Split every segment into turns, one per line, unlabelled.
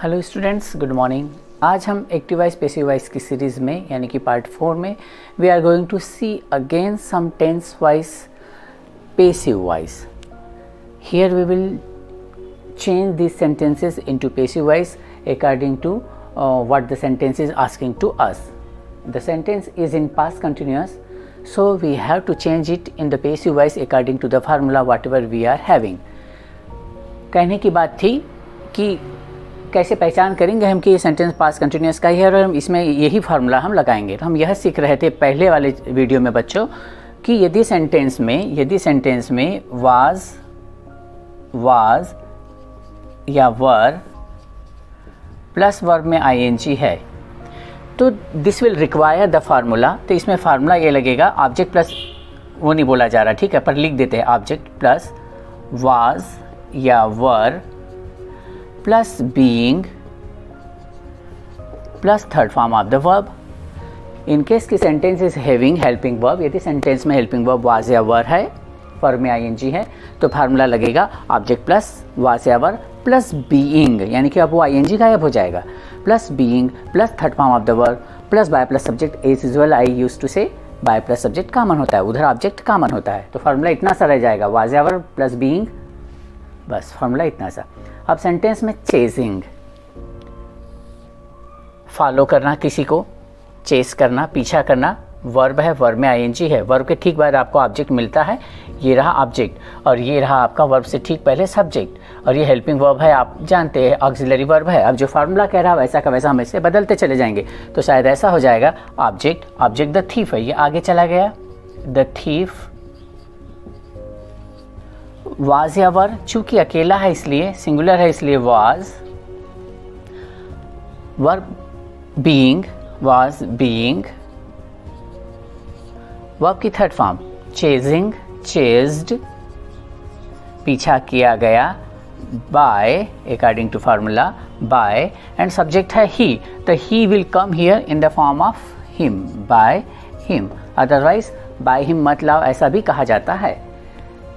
Hello students, good morning. आज हम active voice passive voice की सीरीज़ में यानी कि पार्ट 4 में we are going to see again some tense voice passive voice. Here we will change these sentences into passive voice according to what the sentence is asking to us. The sentence is in past continuous, so we have to change it in the passive voice according to the formula whatever we are having. कहने की बात थी कि कैसे पहचान करेंगे हम कि ये सेंटेंस पास्ट कंटिन्यूस का ही है और हम इसमें यही फार्मूला हम लगाएंगे। तो हम यह सीख रहे थे पहले वाले वीडियो में बच्चों कि यदि सेंटेंस में वाज या वर प्लस वर्ब में आईएनजी है तो this will require the formula. तो इसमें फार्मूला ये लगेगा ऑब्जेक्ट प्लस, वो नहीं बोला जा रहा, ठीक है, पर लिख देते हैं ऑब्जेक्ट प्लस वाज या were plus being plus third form of the verb. In case की sentence is having helping verb, यदि सेंटेंस में हेल्पिंग वर्ब वाज या वर है, वर्ब में आईएनजी है, तो फार्मूला लगेगा ऑब्जेक्ट प्लस वाज या वर प्लस बीइंग, यानी कि अब वो आईएनजी गायब हो जाएगा, plus being plus third form of the verb plus by plus subject. As usual I use to say by plus subject common होता है, उधर ऑब्जेक्ट कॉमन होता है, तो फार्मूला इतना सा रह जाएगा वाज या वर प्लस बीइंग, बस फार्मूला इतना सा। अब सेंटेंस में चेजिंग, फॉलो करना, किसी को चेस करना, पीछा करना, वर्ब है, वर्ब में आईएनजी है, वर्ब के ठीक बाद आपको ऑब्जेक्ट मिलता है, ये रहा ऑब्जेक्ट और ये रहा आपका वर्ब से ठीक पहले सब्जेक्ट, और ये हेल्पिंग वर्ब है, आप जानते हैं ऑक्सिलरी वर्ब है। अब जो फार्मूला कह रहा है वैसा का वैसा हम इसे बदलते चले जाएंगे, तो शायद ऐसा हो जाएगा ऑब्जेक्ट द थीफ है, ये आगे चला गया, द थीफ वाज या वर, चूंकि अकेला है इसलिए सिंगुलर है इसलिए was, verb being was being, verb की थर्ड फॉर्म चेजिंग चेज्ड, पीछा किया गया, by according to formula by, and subject है ही, तो ही will come here in the form of him, by him, otherwise by him मत लाओ, ऐसा भी कहा जाता है।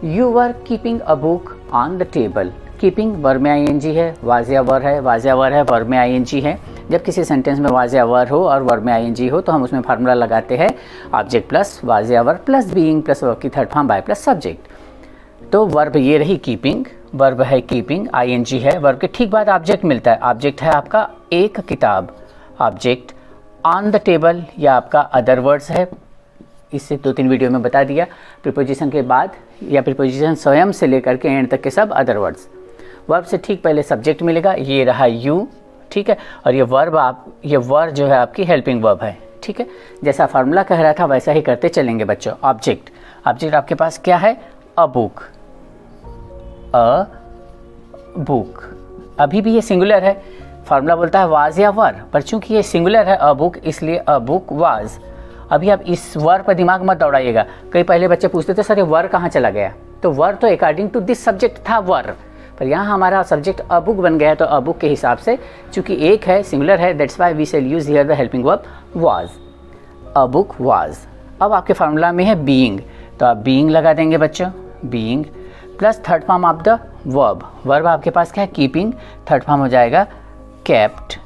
You were keeping a book on the table, keeping verb में आईएनजी है, वाज या वर है, वाज या वर है, वर्ब में आईएनजी है। जब किसी सेंटेंस में वाज या वर हो और वर्ब में आईएनजी हो तो हम उसमें फार्मूला लगाते हैं ऑब्जेक्ट प्लस वाज या were plus being plus verb की third form by plus subject. तो वर्ब ये रही कीपिंग, वर्ब है कीपिंग, आईएनजी है, वर्ब के ठीक बाद ऑब्जेक्ट मिलता है, ऑब्जेक्ट है आपका एक किताब, ऑब्जेक्ट ऑन द टेबल या आपका अदर वर्ड्स है, इससे 2-3 वीडियो में बता दिया, प्रीपोजिशन के बाद या प्रीपोजिशन स्वयं से लेकर के एंड तक के सब अदर वर्ड्स। वर्ब से ठीक पहले सब्जेक्ट मिलेगा, ये रहा यू, ठीक है, और ये वर्ब जो है आपकी हेल्पिंग वर्ब है, ठीक है। जैसा फार्मूला कह रहा था वैसा ही करते चलेंगे बच्चों। ऑब्जेक्ट आपके पास क्या है, अ बुक, अभी भी ये सिंगुलर है, फार्मूला बोलता है वाज या वर, पर चूंकि ये सिंगुलर है अ बुक इसलिए अ बुक वाज। अभी आप इस वर पर दिमाग मत दौड़ाइएगा, कई पहले बच्चे पूछते थे सर ये वर कहाँ चला गया, तो वर तो अकॉर्डिंग टू दिस सब्जेक्ट था वर, पर यहाँ हमारा सब्जेक्ट अ बुक बन गया है, तो अ बुक के हिसाब से चूंकि एक है सिंगुलर है, that's why we shall use here the helping verb was, a book was. अब आपके फार्मूला में है बीइंग, तो आप बीइंग लगा देंगे बच्चों, being plus third form of the verb आपके पास क्या है, कीपिंग, थर्ड फॉर्म हो जाएगा केप्ट।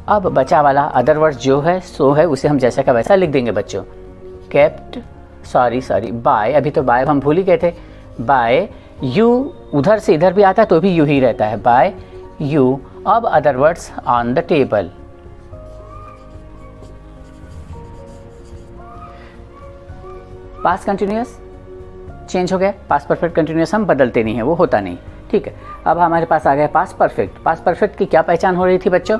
अब बचा वाला अदर वर्ड्स जो है सो है, उसे हम जैसा का वैसा लिख देंगे बच्चों, केप्ट सॉरी बाय, अभी तो बाय हम भूल ही गए थे, बाय यू, उधर से इधर भी आता है तो भी यू ही रहता है, बाय यू। अब other words on the table, past continuous change हो गया, पास्ट परफेक्ट कंटिन्यूअस हम बदलते नहीं है, वो होता नहीं, ठीक है। अब हमारे पास आ गया पास्ट परफेक्ट। पास्ट परफेक्ट की क्या पहचान हो रही थी बच्चों,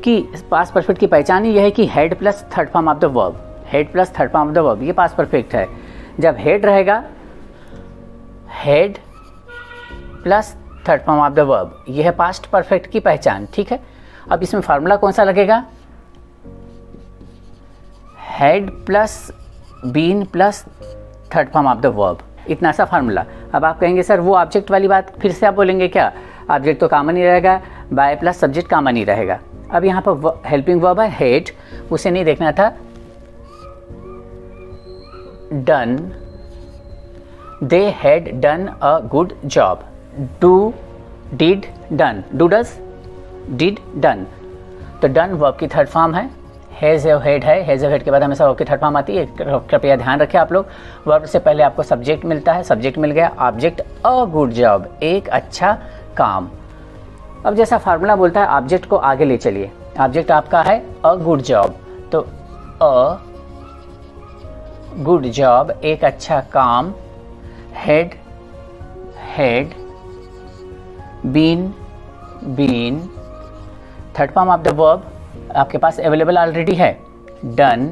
कि पास्ट परफेक्ट की पहचान ही यह है कि had plus third form of the verb, head plus third form of the verb, ये पास्ट परफेक्ट है। जब हेड रहेगा, head plus third form of the verb, यह है पास्ट परफेक्ट की पहचान, ठीक है। अब इसमें फार्मूला कौन सा लगेगा, had plus been plus third form of the verb, इतना सा फार्मूला। अब आप कहेंगे सर वो ऑब्जेक्ट वाली बात फिर से आप बोलेंगे क्या, ऑब्जेक्ट तो कॉमन ही रहेगा, बाय प्लस सब्जेक्ट कॉमन ही रहेगा। अब यहाँ पर हेल्पिंग वर्ब है हेड, उसे नहीं देखना था, done, they had done a good job. Do, did, done. Do, does, did, done. तो डन वर्ब की थर्ड फॉर्म है, हैज़ या हेड है, हैज़ या हेड के बाद हमेशा वर्ब की थर्ड फॉर्म आती है, कृपया ध्यान रखें आप लोग। वर्ब से पहले आपको सब्जेक्ट मिलता है, सब्जेक्ट मिल गया, ऑब्जेक्ट अ गुड जॉब, एक अच्छा काम। अब जैसा फार्मूला बोलता है ऑब्जेक्ट को आगे ले चलिए, ऑब्जेक्ट आपका है अ गुड जॉब, तो अ गुड जॉब एक अच्छा काम, had had, been been, third form of the verb आपके पास अवेलेबल ऑलरेडी है, done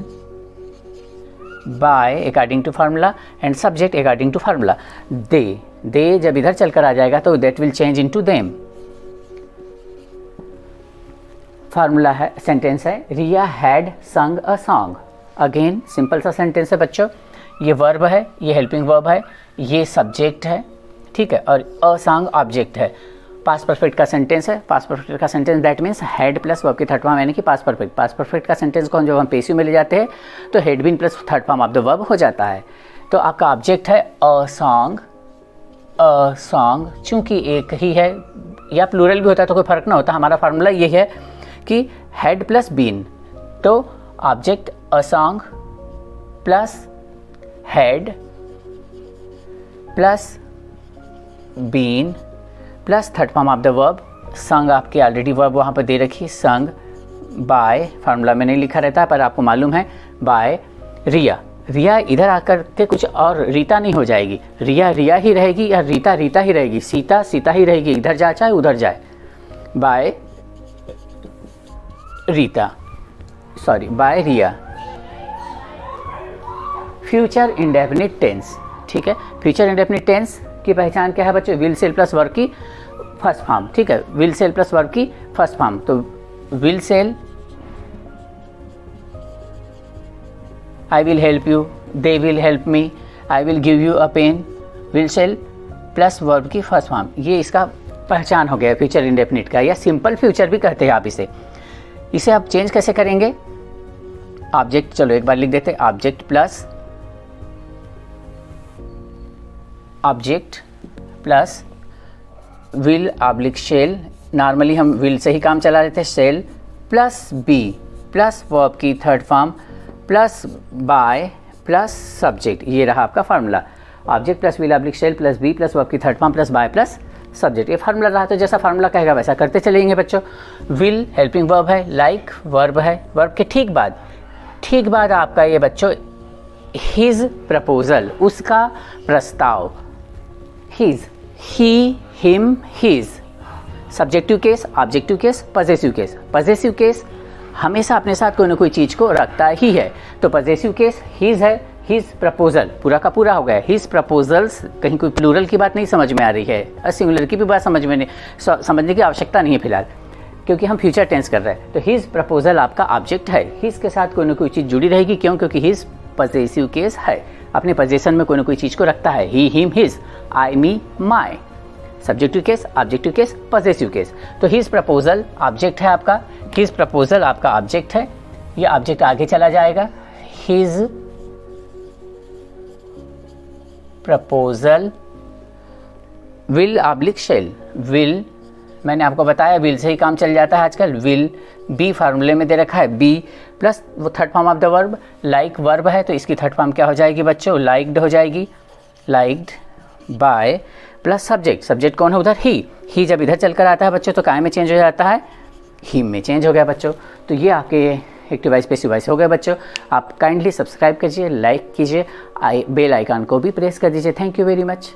by according to formula and subject according to formula. They जब इधर चलकर आ जाएगा तो that will change into them. Formula है, सेंटेंस है, Riya had sung a song. Again simple सा सेंटेंस है बच्चों, ये वर्ब है, ये हेल्पिंग वर्ब है, ये सब्जेक्ट है, ठीक है, और अ सॉन्ग ऑब्जेक्ट है। पास्ट परफेक्ट का सेंटेंस है, पास्ट परफेक्ट का sentence that means had plus verb की थर्ड फॉर्म यानी कि पास्ट परफेक्ट। पास्ट परफेक्ट का सेंटेंस को जब हम पेसिव में ले जाते हैं तो had been plus third form of the verb हो जाता है। तो आपका ऑब्जेक्ट है अ सॉन्ग, चूंकि एक ही है या प्लूरल भी होता है तो कोई फर्क ना होता, हमारा फार्मूला ये है कि हेड प्लस बीन, तो object a song plus had plus been plus third form of the verb, song आपकी ऑलरेडी वर्ब वहाँ पर दे रखी है, संग बाय, फार्मूला में नहीं लिखा रहता पर आपको मालूम है, बाय रिया। रिया इधर आकर के कुछ और रीता नहीं हो जाएगी, रिया रिया ही रहेगी या रीता रीता ही रहेगी, सीता सीता ही रहेगी, इधर जाए चाहे उधर जाए, बाय रीता, सॉरी बाय रिया। फ्यूचर इंडेफिनिट टेंस, ठीक है, फ्यूचर इंडेफिनिट टेंस की पहचान क्या है बच्चों, विल सेल प्लस वर्ब की फर्स्ट फॉर्म, ठीक है, विल सेल प्लस वर्ब की फर्स्ट फॉर्म। तो will shall, I will help you, they will help me, I will give you a pen, will shall plus verb की first form, ये इसका पहचान हो गया फ्यूचर इंडेफिनिट का, या सिंपल फ्यूचर भी कहते हैं आप इसे आप चेंज कैसे करेंगे, ऑब्जेक्ट, चलो एक बार लिख देते, object plus object plus will oblique shall, normally हम विल से ही काम चला लेते हैं, shall plus be plus verb की third form plus by plus subject, ये रहा आपका formula, object plus will oblique shall plus be plus verb की third form plus by plus subject, ये फार्मूला रहा। तो जैसा फार्मूला कहेगा वैसा करते चलेंगे बच्चों। विल हेल्पिंग वर्ब है, लाइक वर्ब है, वर्ब के ठीक बाद आपका ये बच्चों हिज प्रपोजल, उसका प्रस्ताव, his, he him his, subjective case, objective case, possessive case. Possessive case हमेशा अपने साथ कोई ना कोई चीज़ को रखता ही है, तो पजेसिव केस हिज है, हिज प्रपोजल पूरा का पूरा हो गया, हिज प्रपोजल्स, कहीं कोई प्लूरल की बात नहीं समझ में आ रही है, और सिंगुलर की भी बात समझने की आवश्यकता नहीं है फिलहाल, क्योंकि हम फ्यूचर टेंस कर रहे हैं। तो हिज प्रपोजल आपका ऑब्जेक्ट है, हिज के साथ कोई ना कोई चीज़ जुड़ी रहेगी, क्यों, क्योंकि हिज पजेसिव केस है, अपने पोजीशन में कोई ना कोई चीज़ को रखता है, he him his, I me my, subjective case, objective case, possessive case. तो हिज प्रपोजल ऑब्जेक्ट है आपका, हिज प्रपोजल आपका ऑब्जेक्ट है, ये ऑब्जेक्ट आगे चला जाएगा, his proposal will oblique shall, will मैंने आपको बताया विल से ही काम चल जाता है आजकल, विल बी फार्मूले में दे रखा है, बी प्लस वो third form of the verb, like verb है तो इसकी थर्ड फॉर्म क्या हो जाएगी बच्चों, लाइक्ड हो जाएगी, liked by plus subject, subject कौन है उधर, ही जब इधर चलकर आता है बच्चों तो काय में चेंज हो जाता है, हिम में चेंज हो गया बच्चों। तो ये आपके एक्टिव वॉइस पैसिव वॉइस हो गए बच्चों। आप काइंडली सब्सक्राइब कीजिए, लाइक कीजिए, बेल आइकन को भी प्रेस कर दीजिए। Thank you very much.